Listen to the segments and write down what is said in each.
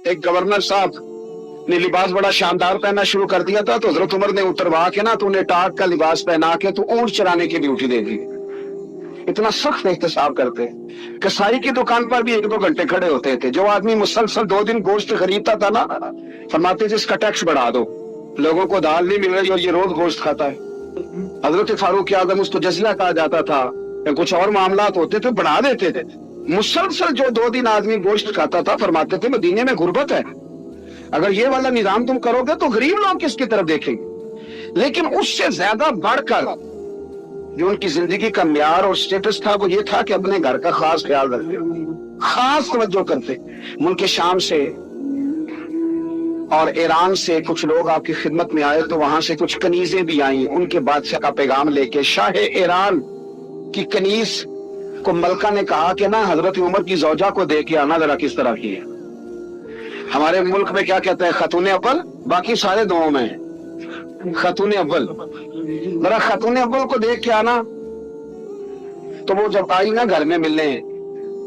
एक गवर्नर साहब ने लिबास बड़ा शानदार पहनना शुरू कर दिया था, तो हजरत उमर ने उतरवा के ना, तो उन्हें टाट का लिबास पहना के तो ऊंट चराने की ड्यूटी दे दी। इतना सख्त एहतसाब करते। कसाई की दुकान पर भी 1-2 घंटे खड़े होते थे। जो आदमी मुसलसल 2 दिन गोश्त खरीदता था ना, फरमाते थे इसका टैक्स बढ़ा दो, लोगों को दाल नहीं मिल रही और ये रोज गोश्त खाता है। हजरत फारूक आजम, उसको जजिया कहा जाता था, या कुछ और मामलात होते थे, बढ़ा देते थे। मुसलसल जो 2 दिन आदमी गोश्त खाता था, फरमाते थे मदीने में गुर्बत है, अगर ये वाला निजाम तुम करोगे तो गरीब लोग किसकी तरफ देखेंगे। लेकिन उससे ज्यादा बढ़कर जो उनकी जिंदगी का म्यार और स्टेटस था, वो ये था कि अपने घर का खास ख्याल रखते, खास तवज्जो करते। मुल्क शाम से और ईरान से कुछ लोग आपकी खिदमत में आए, तो वहां से कुछ कनीजें भी आई, उनके बादशाह का पैगाम लेके। शाह ईरान की कनीज को मलका ने कहा कि ना, हजरत उमर की जौजा को देख के आना जरा किस तरह की है। हमारे मुल्क में क्या कहते हैं, खतूने अव्वल, बाकी सारे दुआओं में है खतूने अव्वल। जरा खतूने अव्वल को देख के आना। तो वो जब आई ना घर में मिलने,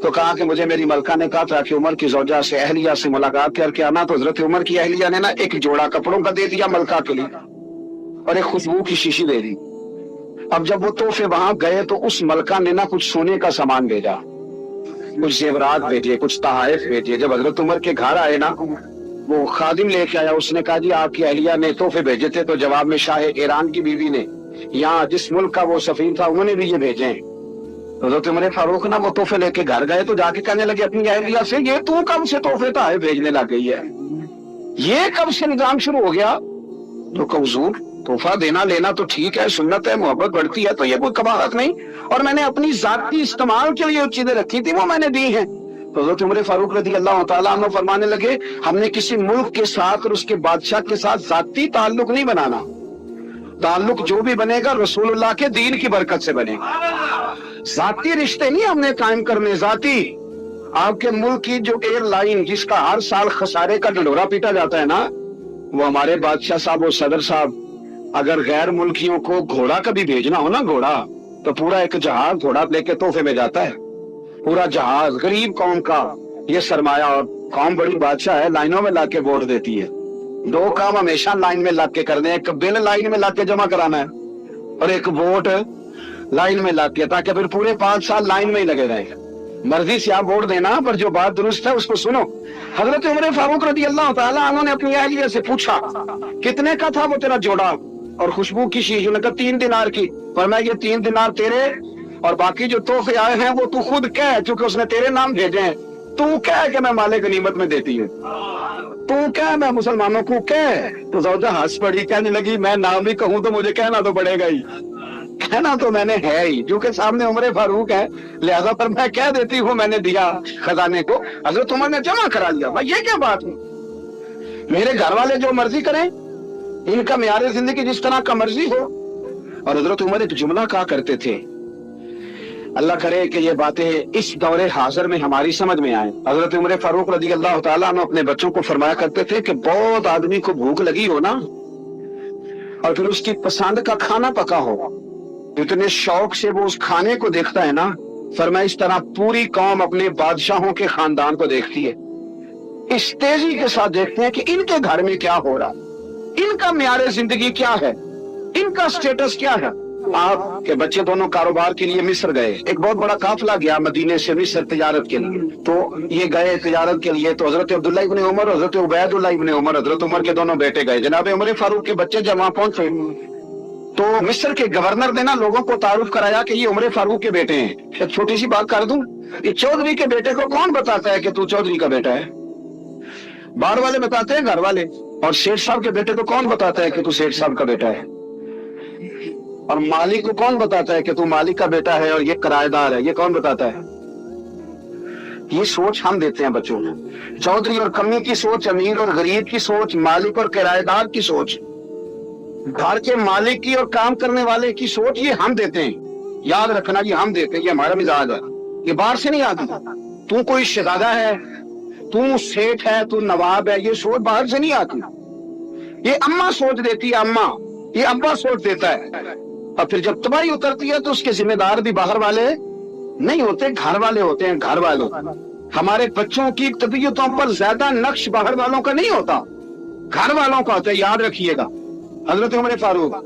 तो कहा कि मुझे मेरी मलका ने कहा था कि उमर की जौजा से, अहलिया से मुलाकात करके आना। तो हजरत उमर की अहलिया ने ना एक जोड़ा कपड़ों का दे दिया मलका के लिए, और एक खुशबू की शीशी दे दी। अब जब वो तोहफे वहां गए, तो उस मलका ने ना कुछ सोने का सामान भेजा, कुछ जेवरात भेजे, कुछ तहाइफ भेजे। जब हजरत उमर के घर आए ना, वो खादिम लेके आया, उसने कहा जी आपकी अहलिया ने तोहफे भेजे थे। तो जवाब में शाह ईरान की बीवी ने, यहाँ जिस मुल्क का वो सफीर था, उन्होंने भी ये भेजे हैं। तो हजरत उमर फारूक ना वो तोहफे लेके घर गए, तो जाके कहने लगे अपनी अहलिया से, ये तू कब से तोहफे तहाइफ भेजने लग गई है, ये कब से निजाम शुरू हो गया। तो हुजूर तोहफा देना लेना तो ठीक है, सुन्नत है, मोहब्बत बढ़ती है, तो ये कोई कबाहत नहीं, और मैंने अपनी जाती इस्तेमाल के लिए चीजें रखी थी, वो मैंने दी हैं। तो हज़रत उमर फारूक रज़ी अल्लाह तआला अन्हु फरमाने लगे, हमने किसी मुल्क के साथ और उसके बादशाह के साथ जाती ताल्लुक नहीं बनाना, ताल्लुक जो भी बनेगा रसूलुल्लाह के दीन की बरकत से बनेगा। जाती रिश्ते नहीं हमने कायम करने। जाती आपके मुल्क की जो एयरलाइन जिसका हर साल खसारे का ढिंढोरा पीटा जाता है ना, वो हमारे बादशाह साहब और सदर साहब, अगर गैर मुल्कियों को घोड़ा कभी भेजना हो ना, घोड़ा, तो पूरा एक जहाज घोड़ा लेके तोहफे में जाता है। पूरा जहाज गरीब कौम का ये सरमाया, और कौम बड़ी बादशाह है, लाइनों में लाके वोट देती है। 2 काम हमेशा लाइन में लाके के करने, एक बिल लाइन में लाके जमा कराना है, और एक वोट लाइन में लाके, ताकि फिर पूरे 5 साल लाइन में ही लगे रहेंगे। मर्जी से आप वोट देना, पर जो बात दुरुस्त है उसको सुनो। हजरत उमर फारूक रज़ी अल्लाह तआला अन्हु ने अपनी अहलिया से पूछा, कितने का था वो तेरा जोड़ा और खुशबू की शीशी? उन्होंने कहा 3 दिनार की। पर मैं ये 3 दिनार तेरे, और बाकी जो तोहफे आए हैं वो तू खुद कह, क्योंकि उसने तेरे नाम भेजे हैं। तू कह के मैं माले गनीमत में देती हूँ, तू कह मैं मुसलमानों को कह। तो ज़ौजा हंस पड़ी, कहने लगी मैं ना भी कहूँ तो मुझे कहना तो पड़ेगा ही, कहना तो मैंने है ही, क्योंकि सामने उमर फारूक है, लिहाजा पर मैं कह देती हूँ मैंने दिया खजाने को। हजरत उमर ने जमा करा लिया। भाई ये क्या बात है, मेरे घर वाले जो मर्जी करें, इनका म्यार जिंदगी जिस तरह का मर्जी हो। और हजरत उमर एक जुमला कहा करते थे, अल्लाह करे कि ये बातें इस दौरे हाजिर में हमारी समझ में आए। हजरत उमर फारूक रज़ी अल्लाह तआला अन्हु अपने बच्चों को फरमाया करते थे कि बहुत आदमी को भूख लगी हो ना, और फिर उसकी पसंद का खाना पका हो, इतने शौक से वो उस खाने को देखता है ना, फरमाया इस तरह पूरी कौम अपने बादशाहों के खानदान को देखती है, इस तेजी के साथ देखते हैं कि इनके घर में क्या हो रहा, इनका म्यार जिंदगी क्या है, इनका स्टेटस क्या है। आपके बच्चे दोनों कारोबार के लिए मिस्र गए, एक बहुत बड़ा काफिला गया मदीने से मिस्र तिजारत के लिए। तो ये गए तिजारत के लिए, तो हजरत अब्दुल्लाह इब्न उमर, हजरत उबैदुल्लाह इब्न उमर, हजरत उमर के दोनों बेटे गए। जनाब उमर फारूक के बच्चे जब वहां पहुंचे, तो मिस्र के गवर्नर ने ना लोगों को तारुफ कराया कि ये उमर फारूक के बेटे हैं। एक छोटी सी बात कर दूं, ये चौधरी के बेटे को कौन बताता है कि तू चौधरी का बेटा है? बाहर वाले बताते हैं, घर वाले। और सेठ साहब के बेटे को कौन बताता है कि तू सेठ साहब का बेटा है? और मालिक को कौन बताता है कि तू मालिक का बेटा है और ये किराएदार है? ये कौन बताता है? ये सोच हम देते हैं बच्चों को। चौधरी और कमी की सोच, अमीर और गरीब की सोच, मालिक और किराएदार की सोच, घर के मालिक की और काम करने वाले की सोच, ये हम देते हैं। याद रखना, ये हम देते हैं, ये हमारा मिजाज है, ये बाहर से नहीं आती। तू कोई शहजादा है, तू सेठ है, तू नवाब है, ये सोच बाहर से नहीं आती। ये अम्मा सोच देती है, अम्मा, ये अब्बा सोच देता है। और फिर जब तबाही उतरती है तो उसके जिम्मेदार भी बाहर वाले नहीं होते, घर वाले होते हैं, घर वाले। हमारे बच्चों की तबीयतों पर ज्यादा नक्श बाहर वालों का नहीं होता, घर वालों का होता है, याद रखिएगा। हजरत उमर फारूक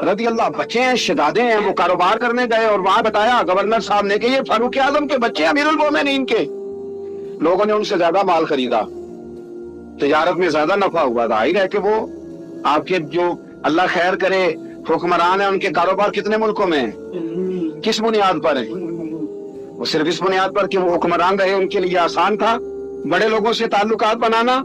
रदी अल्लाह, बच्चे हैं, शहजादे हैं, वो कारोबार करने गए और वहां बताया गवर्नर साहब ने कि ये फारूक आजम के बच्चे अमीरुल मोमिनीन के। लोगों ने उनसे ज्यादा माल खरीदा, तिजारत में ज्यादा नफा हुआ, जाहिर है कि वो आपके जो अल्लाह खैर करे हुक्मरान है, उनके कारोबार कितने मुल्कों में है, किस बुनियाद पर है? वो सिर्फ इस बुनियाद पर कि वो हुक्मरान रहे, उनके लिए आसान था बड़े लोगों से ताल्लुकात बनाना।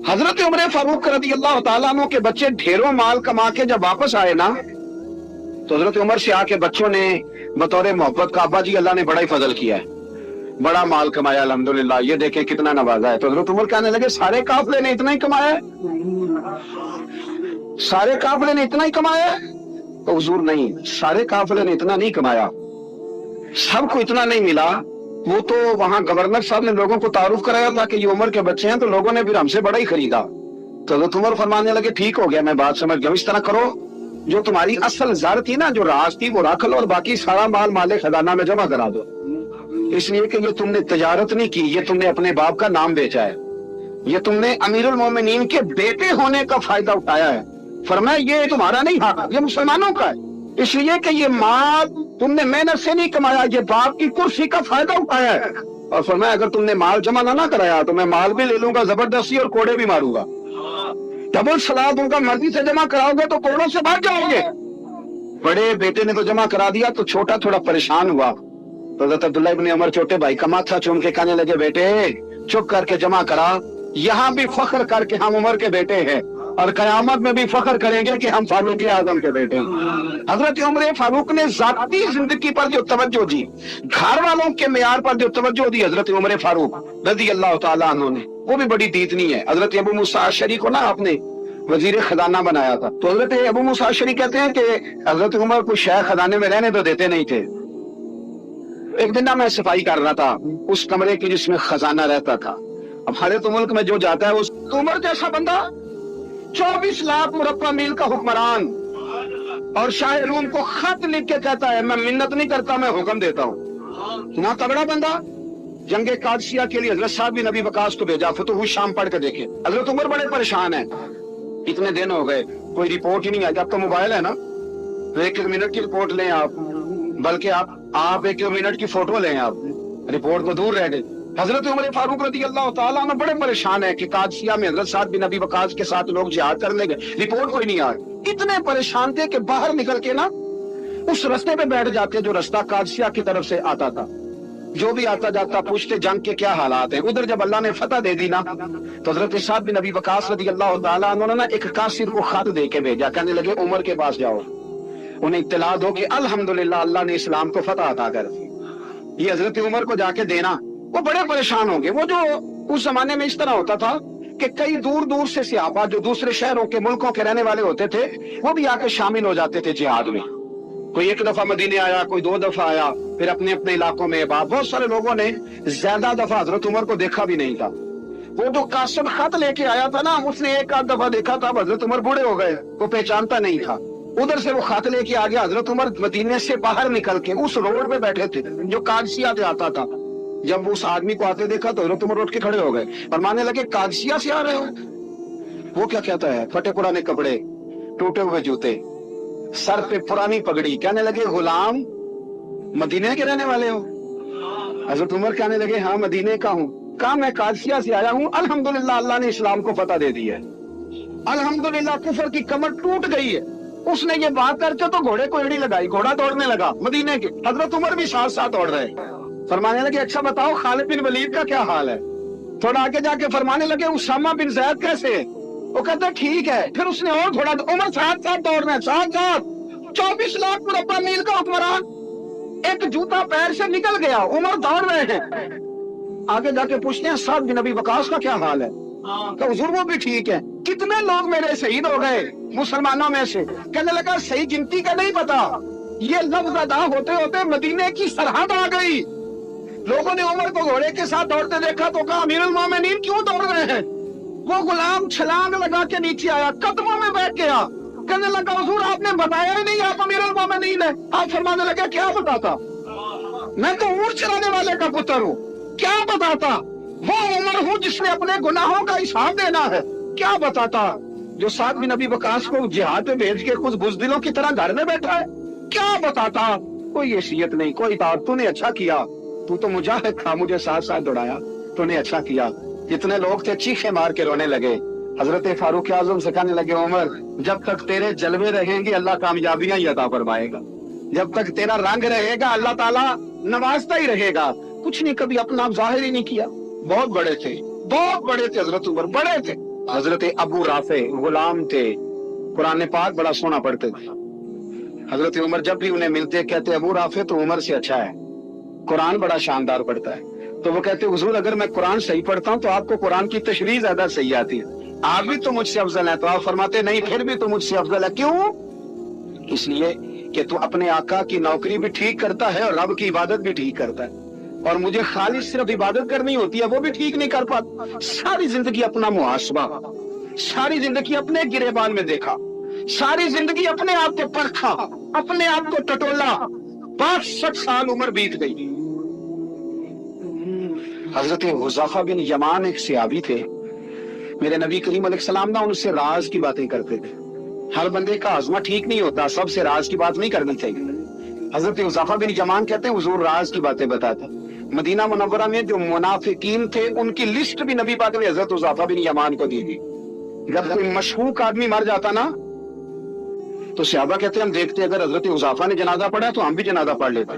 हजरत उमर फारूक रज़ी अल्लाह तआला अन्हु के बच्चे ढेरों माल कमा के जब वापस आए ना, तो हजरत उमर से आके बच्चों ने बतौर मोहब्बत का, अब्बा जी अल्लाह ने बड़ा ही फजल किया है, बड़ा माल कमाया अल्हम्दुलिल्लाह, ये देखें कितना नवाजा है। तो हजरत उमर कहने लगे सारे काफिले ने इतना ही कमाया है, सारे काफिले ने इतना ही कमाया है? तो हुजूर नहीं, सारे काफिले ने इतना नहीं कमाया, सबको इतना नहीं मिला। वो तो वहां गवर्नर साहब ने लोगों को तारुफ कराया था कि ये उमर के बच्चे हैं, तो लोगों ने फिर हमसे बड़ा ही खरीदा। तो हजरत उमर फरमाने लगे ठीक हो गया, मैं बात समझ गया, इस तरह करो, जो तुम्हारी असल जार थी ना, जो राज थी, वो रख लो और बाकी सारा माल माले खजाना में जमा करा दो, इसलिए कि ये तुमने तिजारत नहीं की, ये तुमने अपने बाप का नाम बेचा है, ये तुमने अमीरुल मोमिनीन के बेटे होने का फायदा उठाया है। फरमाया ये तुम्हारा नहीं हक, ये मुसलमानों का है, इसलिए कि ये माल तुमने मेहनत से नहीं कमाया, ये बाप की कुर्सी का फायदा उठाया है। और फरमाया अगर तुमने माल जमा ना कराया तो मैं माल भी ले लूंगा जबरदस्ती और कोड़े भी मारूंगा, डबल सलाह दूंगा, मर्जी से जमा कराओगे तो कोड़ों से भाग जाओगे। बड़े बेटे ने तो जमा करा दिया, तो छोटा थोड़ा परेशान हुआ। तो हज़रत अब्दुल्लाह इब्न उमर छोटे भाई का माथा चूम के कहने लगे बेटे चुप करके जमा करा, यहाँ भी फख्र करके हम उमर के बेटे हैं और कयामत में भी फख्र करेंगे कि हम फारूक आजम के बेटे हैं। हजरत उमर फारूक ने जाती जिंदगी पर जो तवज्जो दी, घर वालों के मेयार पर जो तवज्जो दी हजरत उमर फारूक रज़ी अल्लाह तआला अन्हु ने, वो भी बड़ी दीदनी है। हजरत अबू मूसा अशअरी को ना आपने वजीर खजाना बनाया था, तो हजरत अबू मूसा अशअरी कहते हैं कि हजरत उमर को शहर खजाने में रहने तो देते नहीं थे। एक दिन ना मैं सफाई कर रहा था उस कमरे की जिसमें खजाना रहता था। अब हमारे तो मुल्क में जो जाता है उस उमर जैसा बंदा, 24 लाख मुरब्बा मील का हुक्मरान, और शाह रूम को खत लिख के कहता है मैं मिन्नत नहीं करता, मैं हुक्म देता हूँ। ना तगड़ा बंदा। जंगे कादसिया के लिए हजरत साहब भी नबी वकास को भेजा, फतुह शाम पढ़ के देखे। हजरत उमर बड़े परेशान है, इतने दिन हो गए कोई रिपोर्ट ही नहीं आई। अब तो मोबाइल है ना, तो एक मिनट की रिपोर्ट लें आप, बल्कि आप एक मिनट की फोटो लें, आप रिपोर्ट तो दूर रह गए। हजरत उमर फारूक रज़ी अल्लाह तआला अन्हु बड़े परेशान है कि कादसिया में हजरत साहब बिन नबी वकास के साथ लोग जिहाद करने गए, रिपोर्ट कोई नहीं आई। इतने परेशान थे कि बाहर निकल के ना उस रास्ते पे बैठ जाते जो रास्ता कादसिया की तरफ से आता था। जो भी आता जाता पूछते जंग के क्या हालात हैं। उधर जब अल्लाह ने फतह दे दी ना, तो हजरत साहब बिन नबी वकास रज़ी अल्लाह तआला अन्हु ने ना एक कासिर को खत दे के भेजा, कहने लगे उमर के पास जाओ, उन्हें इत्तला दो कि अल्हम्दुलिल्लाह अल्लाह ने इस्लाम को फतह अता कर दी। ये हजरत उमर को जाके देना। वो बड़े परेशान होंगे। वो जो उस जमाने में इस तरह होता था कि कई दूर दूर से सियाफा जो दूसरे शहरों के मुल्कों के रहने वाले होते थे, वो भी आके शामिल हो जाते थे जिहाद में। कोई एक दफा मदीने आया, कोई 2 दफा आया, फिर अपने अपने इलाकों में। बहुत सारे लोगों ने ज्यादा दफा हजरत उमर को देखा भी नहीं था। वो जो कासिम खत लेके आया था ना, उसने एक आध दफा देखा था, हजरत उमर बूढ़े हो गए, वो पहचानता नहीं था। उधर से वो खत लेके आ गया। हजरत उमर मदीने से बाहर निकल के उस रोड पे बैठे थे जो कादसिया से आता था। जब उस आदमी को आते देखा तो हजरत उमर उठ के खड़े हो गए और मानने लगे कादसिया से आ रहे हो? वो क्या कहता है, फटे पुराने कपड़े, टूटे हुए जूते, सर पे पुरानी पगड़ी, कहने लगे गुलाम मदीने के रहने वाले हो? हजरत उमर कहने लगे हाँ मदीने का हूँ। कहा मैं कादसिया से आया हूँ, अल्हम्दुलिल्लाह अल्लाह ने इस्लाम को फतह दे दी है, अल्हम्दुलिल्लाह कुफर की कमर टूट गई है। उसने ये बात करके तो घोड़े को एड़ी लगाई, घोड़ा दौड़ने लगा मदीने के। हजरत उमर भी साथ साथ दौड़ रहे। फरमाने लगे अच्छा बताओ खालिद बिन वलीद का क्या हाल है? थोड़ा आगे जाके फरमाने लगे उसामा बिन ज़ैद कैसे है? वो कहता ठीक है। फिर उसने और थोड़ा, उमर साथ साथ दौड़ रहे हैं, साथ साथ। 24 लाख मुरब्बा मील का हुक्मरान, एक जूता पैर से निकल गया, उमर दौड़ रहे हैं। आगे जाके पूछते हैं साद बिन नबी वकास का क्या हाल है? तो हुजूर वो भी ठीक है। कितने लोग मेरे शहीद हो गए मुसलमानों में से? कहने लगा सही गिनती का नहीं पता, ये लफ्ज़ अदा होते होते मदीने की सरहद आ गई। लोगों ने उमर को घोड़े के साथ दौड़ते देखा तो कहा अमीरुल मोमिनीन क्यों दौड़ रहे हैं? वो गुलाम छलांग लगा के नीचे आया, कदमों में बैठ गया, कहने लगा हुजूर आपने बताया ही नहीं आप अमीरुल मोमिनीन है। आप फरमाने लगे क्या बताता, मैं तो ऊंट चलाने वाले का पुत्र हूँ, क्या बताता? वो उमर हूँ जिसने अपने गुनाहों का हिसाब देना है। क्या बताता जो साथ भी नबी वकास को जिहाद पे भेज के खुद बुज़दिलों की तरह घर में बैठा है? क्या बताता? कोई हैसियत नहीं, कोई ताकत। तूने अच्छा किया, तू तो मुजाहिद था, मुझे साथ साथ दौड़ाया, तूने अच्छा किया। जितने लोग थे चीखे मार के रोने लगे। हजरत फारूक आजम से कहने लगे, उमर जब तक तेरे जलवे रहेंगे अल्लाह कामयाबियां ही अता फरमाएगा, जब तक तेरा रंग रहेगा अल्लाह ताला नवाजता ही रहेगा। कुछ नहीं, कभी अपना आप जाहिर ही नहीं किया। बहुत बड़े थे, बहुत बड़े थे हजरत उमर, बड़े थे। हजरत अबू राफे गुलाम थे, कुरान पाक बड़ा सोना पढ़ते थे। हजरत उमर जब भी उन्हें मिलते कहते अबू राफे तो उमर से अच्छा है, कुरान बड़ा शानदार पढ़ता है। तो वो कहते हुजूर अगर मैं कुरान सही पढ़ता हूँ तो आपको कुरान की तशरीह ज्यादा सही आती है, आप भी तो मुझसे अफजल है। तो आप फरमाते नहीं, फिर भी तो मुझसे अफजल है। क्यों? इसलिए कि तू अपने आका की नौकरी भी ठीक करता है और रब की इबादत भी ठीक करता है, और मुझे खाली सिर्फ इबादत करनी होती है वो भी ठीक नहीं कर पाता। सारी जिंदगी अपना मुहासबा, सारी जिंदगी अपने गिरेबान में देखा, सारी जिंदगी अपने आप को परखा, अपने आप को टटोला। 62 साल उम्र बीत गई। हजरत हुज़ैफा बिन यमान एक सहाबी थे, मेरे नबी करीम अलैहिस्सलाम ना उनसे राज की बातें करते थे। हर बंदे का आजमा ठीक नहीं होता, सबसे राज की बात नहीं करनी चाहिए। हजरत हुज़ैफा बिन यमान कहते हैं हुजूर राज की बातें बताते। मदीना मुनव्वरा में जो मुनाफिकीन थे उनकी लिस्ट भी नबी पाक ने हजरत हुज़ैफा बिन यमान को दी थी। जब कोई मशहूक आदमी मर जाता ना तो सहाबा कहते हम देखते अगर हजरत हुज़ैफा ने जनाजा पढ़ा तो हम भी जनाजा पढ़ लेते।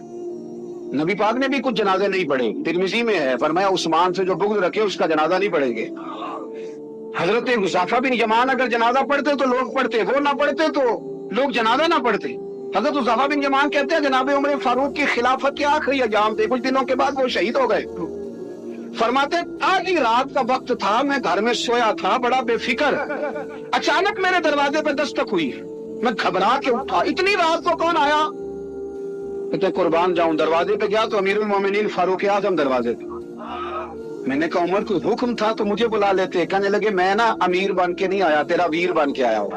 नबी पाक ने भी कुछ जनाजे नहीं पढ़े, तिरमिज़ी में है, फरमाया उस्मान से जो बुग़्ज़ रखे उसका जनाजा नहीं पढ़ेंगे। हजरत हुज़ैफा बिन यमान अगर जनाजा पढ़ते तो लोग पढ़ते, वो ना पढ़ते तो लोग जनाजा ना पढ़ते। हजरत हुज़ैफा बिन यमान कहते हैं जनाब उमर फारूक की खिलाफत के आखिरी अय्याम थे, कुछ दिनों के बाद वो शहीद हो गए। फरमाते आधी रात का वक्त था, मैं घर में सोया था बड़ा बेफिक्र, अचानक मेरे दरवाजे पे दस्तक हुई, मैं घबरा के उठा, इतनी रात को कौन आया? कहते कुर्बान जाऊं, दरवाजे पे गया तो अमीरुल मोमिनीन फारूक आजम दरवाजे पे। मैंने कहा उमर कोई हुक्म था तो मुझे बुला लेते। कहने लगे मैं ना अमीर बन के नहीं आया, तेरा वीर बन के आया हूँ।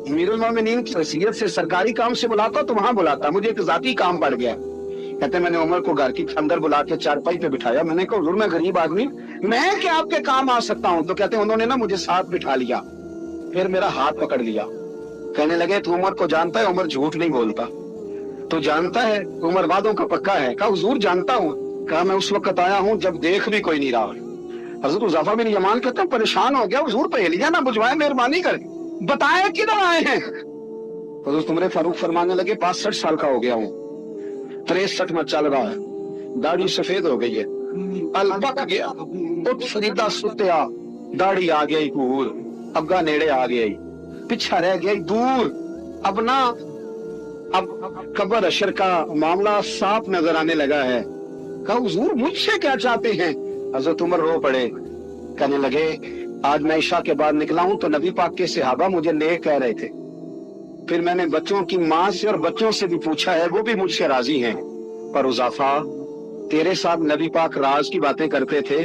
अमीरुल मोमिनीन की हैसियत से सरकारी काम से बुलाता तो वहां बुलाता, मुझे एक जाती काम पड़ गया। कहते मैंने उमर को घर की अंदर बुला के चारपाई पे बिठाया, मैंने कहा हुजूर मैं गरीब आदमी, मैं क्या आपके काम आ सकता हूँ? तो कहते उन्होंने ना मुझे साथ बिठा लिया, फिर मेरा हाथ पकड़ लिया। कहने लगे तू उमर को जानता है? उमर झूठ नहीं बोलता। तो जानता है? उमर वादों का पक्का है। कहा हुजूर जानता हूँ। कहा मैं उस वक्त आया हूँ जब देख भी कोई नहीं रहा। हजरत हुज़ैफा बिन यमान कहते हैं परेशान हो गया, हुजूर पहेलियां ना बुझवाए, मेहरबानी कर बताए किधर आए हैं। हजरत उमर फारूक फरमाने लगे 65 साल का हो गया हूँ, 63 में चल रहा है, दाढ़ी सफेद हो गई है, अलबक गया, उठ फरीदा सुत्या, दाढ़ी आ गई पूर, अग्गा नेड़े आ गई, पीछा रह गई दूर। अब ना अब कब्र अशर का मामला साफ नजर आने लगा है। कहा हुजूर मुझसे क्या चाहते हैं? हजरत उमर रो पड़े, कहने लगे आज मैं इशा के बाद निकला हूं तो नबी पाक के सहाबा मुझे नेक कह रहे थे, फिर मैंने बच्चों की माँ से और बच्चों से भी पूछा है, वो भी मुझसे राजी हैं। पर हुज़ैफा तेरे साथ नबी पाक राज की बातें करते थे,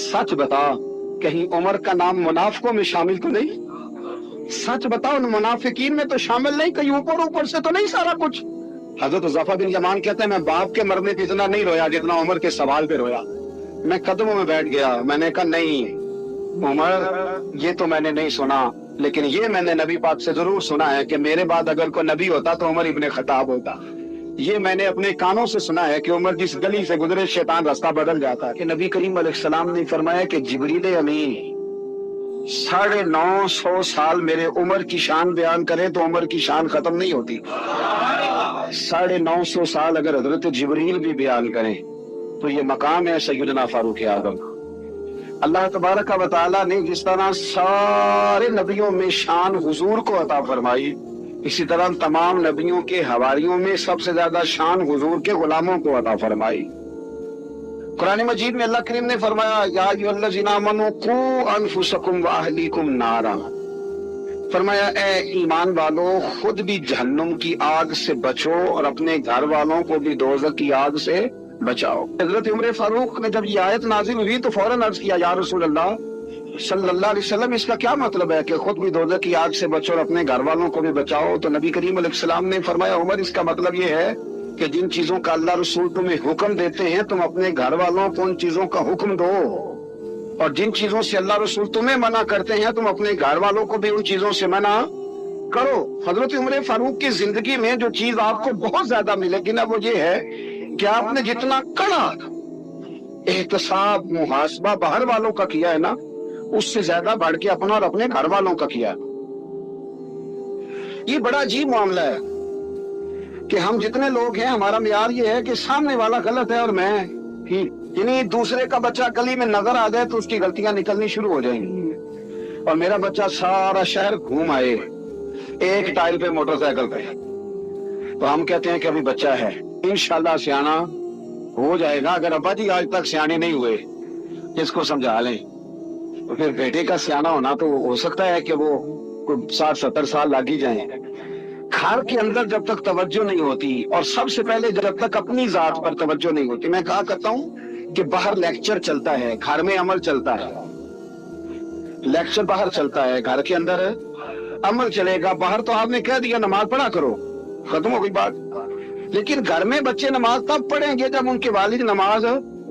सच बता कहीं उमर का नाम मुनाफिकों में शामिल तो नहीं? सच बताओ उन मुनाफिकीन में तो शामिल नहीं, कहीं ऊपर ऊपर से तो नहीं सारा कुछ? हजरत हुज़ैफा बिन यमान कहते हैं मैं बाप के मरने पे इतना नहीं रोया जितना उमर के सवाल पे रोया। मैं कदमों में बैठ गया, मैंने कहा नहीं उमर ये तो मैंने नहीं सुना, लेकिन ये मैंने नबी पाक से जरूर सुना है कि मेरे बाद अगर कोई नबी होता तो उमर इब्ने खत्ताब होता। ये मैंने अपने कानों से सुना है कि उमर जिस गली से गुजरे शैतान रास्ता बदल जाता। कि नबी करीम अलैहिस्सलाम ने फरमाया कि जिब्रील अमीन 950 साल मेरे उमर की शान बयान करे तो उमर की शान खत्म नहीं होती। 950 साल अगर हजरत जिब्रील भी बयान करें तो ये मकाम है सैयदना फारूक आजम। अल्लाह तबारक व तआला ने जिस तरह सारे नबियों में शान हुजूर को अता फरमाई, इसी तरह तमाम नबियों के हवारियों में सबसे ज्यादा शान हुजूर के गुलामों को अता फरमाई। कुरान मजीद में अल्लाह करीम ने फरमाया या अय्युहल्लज़ीना आमनू कू अनफुसकुम व अहलीकुम नारा, फरमाया ए ईमान वालों खुद भी जहन्नुम की आग से बचो और अपने घर वालों को भी दोज़ख की आग से बचाओ। हजरत उमर फारूक ने जब ये आयत नाजिल हुई तो फौरन अर्ज किया या रसूल अल्लाह सल्लल्लाहु अलैहि वसल्लम इसका क्या मतलब है कि खुद भी दोज़ख की आग से बचो और अपने घर वालों को भी बचाओ? तो नबी करीम अलैहि सलाम ने फरमाया उमर इसका मतलब ये है کہ جن چیزوں کا اللہ رسول تمہیں حکم دیتے ہیں تم اپنے گھر والوں کو ان چیزوں کا حکم دو، اور جن چیزوں سے اللہ رسول تمہیں منع کرتے ہیں تم اپنے گھر والوں کو بھی ان چیزوں سے منع کرو۔ حضرت عمر فاروق کی زندگی میں جو چیز آپ کو بہت زیادہ ملے گی نا وہ یہ ہے کہ آپ نے جتنا کڑا احتساب محاسبہ باہر والوں کا کیا ہے نا اس سے زیادہ بڑھ کے اپنا اور اپنے گھر والوں کا کیا۔ یہ بڑا عجیب معاملہ ہے کہ ہم جتنے لوگ ہیں ہمارا معیار یہ ہے کہ سامنے والا غلط ہے اور میں ٹھیک، یعنی دوسرے کا بچہ گلی میں نظر آ جائے تو اس کی غلطیاں نکلنی شروع ہو جائیں گی، اور میرا بچہ سارا شہر گھوم آئے ایک ٹائل پہ موٹر سائیکل پہ، تو ہم کہتے ہیں کہ ابھی بچہ ہے انشاءاللہ سیانا ہو جائے گا۔ اگر ابا جی آج تک سیانے نہیں ہوئے اس کو سمجھا لیں، تو پھر بیٹے کا سیانا ہونا تو ہو سکتا ہے کہ وہ 60-70 سال لگ ہی جائیں۔ گھر کے اندر جب تک توجہ نہیں ہوتی، اور سب سے پہلے جب تک اپنی ذات پر توجہ نہیں ہوتی، میں کہا کرتا ہوں کہ باہر لیکچر چلتا ہے گھر میں عمل چلتا ہے، لیکچر باہر چلتا ہے گھر کے اندر عمل چلے گا۔ باہر تو آپ نے کہہ دیا نماز پڑھا کرو، ختم ہو گئی بات، لیکن گھر میں بچے نماز تب پڑھیں گے جب ان کے والد نماز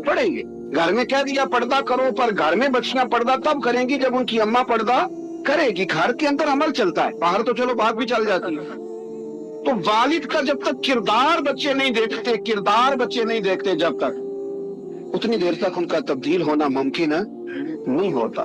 پڑھیں گے۔ گھر میں کہہ دیا پردہ کرو، پر گھر میں بچیاں پردہ تب کریں گی جب ان کی اماں پردہ کرے گی۔ گھر کے اندر عمل چلتا ہے، باہر تو چلو بات بھی چل جاتی ہے۔ تو والد کا جب تک کردار بچے نہیں دیکھتے جب تک اتنی دیر تک ان کا تبدیل ہونا ممکن نہیں ہوتا۔